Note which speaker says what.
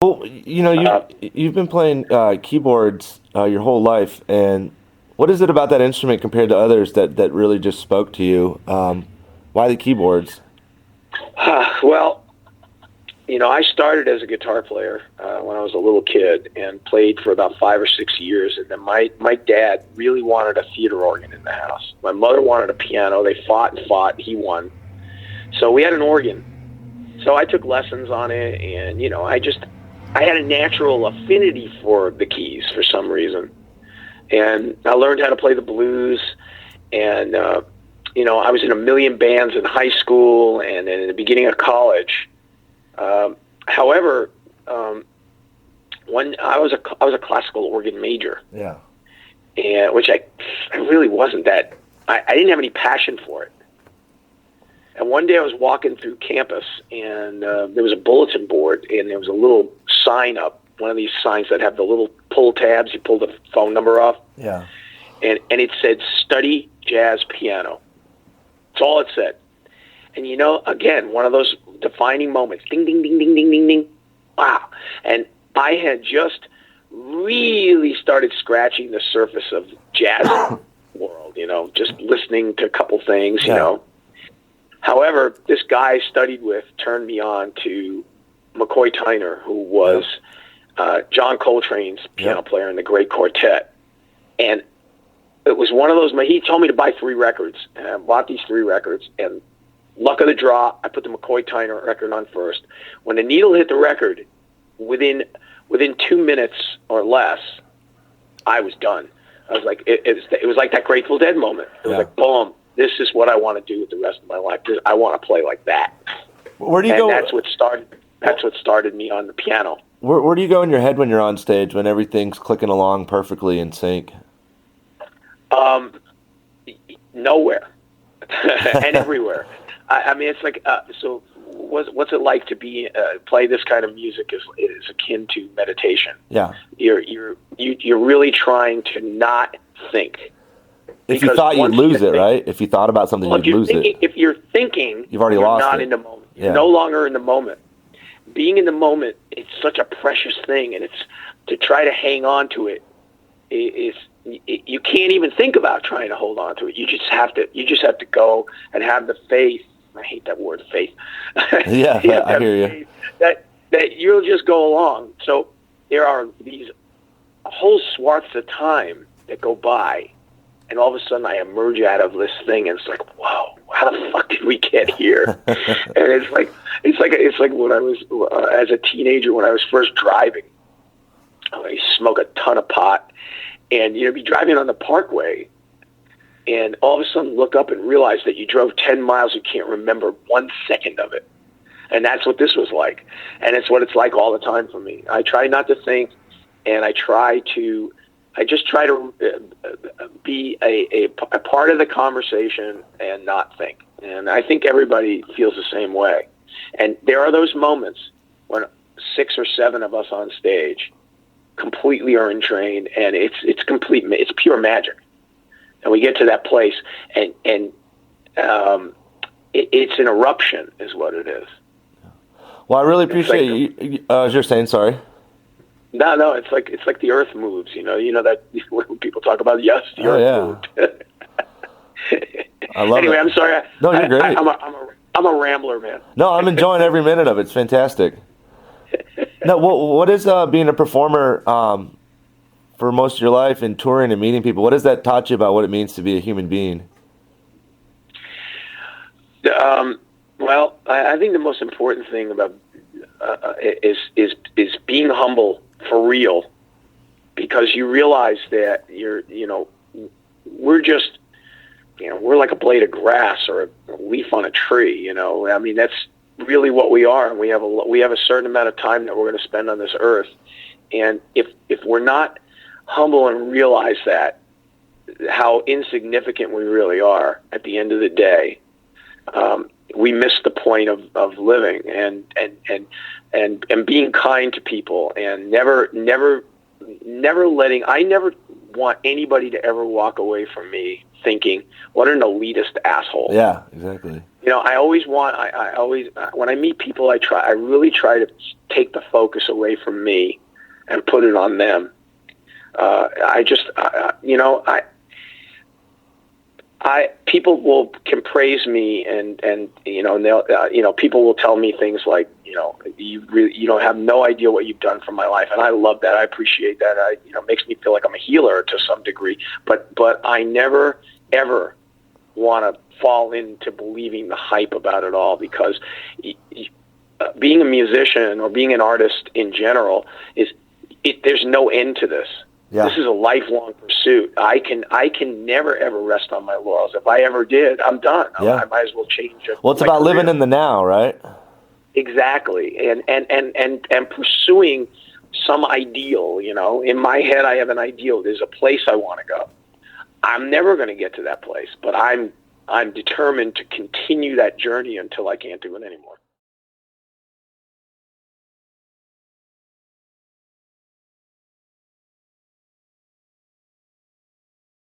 Speaker 1: Well, you've been playing keyboards your whole life, and what is it about that instrument compared to others that really just spoke to you? Why the keyboards?
Speaker 2: Well, I started as a guitar player when I was a little kid and played for about 5 or 6 years. And then my dad really wanted a theater organ in the house. My mother wanted a piano. They fought and fought. He won. So we had an organ. So I took lessons on it, and I had a natural affinity for the keys for some reason. And I learned how to play the blues, and I was in a million bands in high school and in the beginning of college. However, when I was a classical organ major,
Speaker 1: Yeah.
Speaker 2: and which I really wasn't that. I didn't have any passion for it. And one day I was walking through campus, and there was a bulletin board, and there was a little sign up, one of these signs that have the little pull tabs. You pull the phone number off,
Speaker 1: Yeah.
Speaker 2: and it said "Study Jazz Piano." That's all it said. And again, one of those defining moments. Ding, ding, ding, ding, ding, ding, ding. Wow. And I had just really started scratching the surface of jazz world, just listening to a couple things,
Speaker 1: Yeah.
Speaker 2: However, this guy I studied with turned me on to McCoy Tyner, who was John Coltrane's piano player in the Great Quartet. And it was one of those, he told me to buy 3 records. And I bought these 3 records, and luck of the draw, I put the McCoy Tyner record on first. When the needle hit the record, within 2 minutes or less, I was done. I was like, it was like that Grateful Dead moment. It was like, boom, this is what I want to do with the rest of my life. I want to play like that.
Speaker 1: Where do you
Speaker 2: and
Speaker 1: go?
Speaker 2: That's what started me on the piano.
Speaker 1: Where do you go in your head when you're on stage, when everything's clicking along perfectly in sync?
Speaker 2: Nowhere and everywhere. I mean, it's like so. What's it like to be play this kind of music? Is akin to meditation.
Speaker 1: Yeah.
Speaker 2: You're really trying to not think.
Speaker 1: If you thought you'd lose it, right? If you thought about something, you'd lose it.
Speaker 2: If you're thinking,
Speaker 1: you've already lost it.
Speaker 2: You're not in the moment. You're no longer in the moment. Being in the moment, it's such a precious thing, and it's to try to hang on to it. You can't even think about trying to hold on to it. You just have to go and have the faith. I hate that word, faith.
Speaker 1: Yeah, I hear you.
Speaker 2: That you'll just go along. So there are these whole swaths of time that go by, and all of a sudden I emerge out of this thing, and it's like, whoa, how the fuck did we get here? And it's like when I was as a teenager, when I was first driving. I smoke a ton of pot, and be driving on the parkway, and all of a sudden look up and realize that you drove 10 miles. You can't remember 1 second of it, and that's what this was like, and it's what it's like all the time for me. I try not to think, and I just try to be a part of the conversation and not think. And I think everybody feels the same way. And there are those moments when 6 or 7 of us on stage completely are entrained, and it's pure magic. And we get to that place, and it's an eruption, is what it is.
Speaker 1: Well, I really appreciate you. You're saying, sorry.
Speaker 2: No, it's like the earth moves. You know that when people talk about the earth moved.
Speaker 1: I love
Speaker 2: anyway,
Speaker 1: it.
Speaker 2: I'm sorry.
Speaker 1: No, you're great.
Speaker 2: I'm a rambler, man.
Speaker 1: No, I'm enjoying every minute of it. It's fantastic. Now, what is being a performer for most of your life and touring and meeting people? What has that taught you about what it means to be a human being?
Speaker 2: Well, I think the most important thing about is being humble for real, because you realize that we're just we're like a blade of grass or a leaf on a tree. I mean, that's really what we are, and we have a certain amount of time that we're going to spend on this earth. And if we're not humble and realize that how insignificant we really are at the end of the day, we miss the point of living and being kind to people, and never letting. I never want anybody to ever walk away from me thinking, what an elitist asshole.
Speaker 1: Yeah, exactly.
Speaker 2: You know, I always want, I always, when I meet people, I really try to take the focus away from me and put it on them. People can praise me and you know, and they'll, people will tell me things like, you know, you don't have no idea what you've done for my life. And I love that. I appreciate that. It makes me feel like I'm a healer to some degree, but I never, ever want to fall into believing the hype about it all, because being a musician or being an artist in general there's no end to this. Yeah. This is a lifelong pursuit. I can never ever rest on my laurels. If I ever did, I'm done. Yeah. I might as well change it.
Speaker 1: Well, it's about living in the now, right?
Speaker 2: Exactly, and pursuing some ideal. You know, in my head, I have an ideal. There's a place I want to go. I'm never going to get to that place, but I'm determined to continue that journey until I can't do it anymore.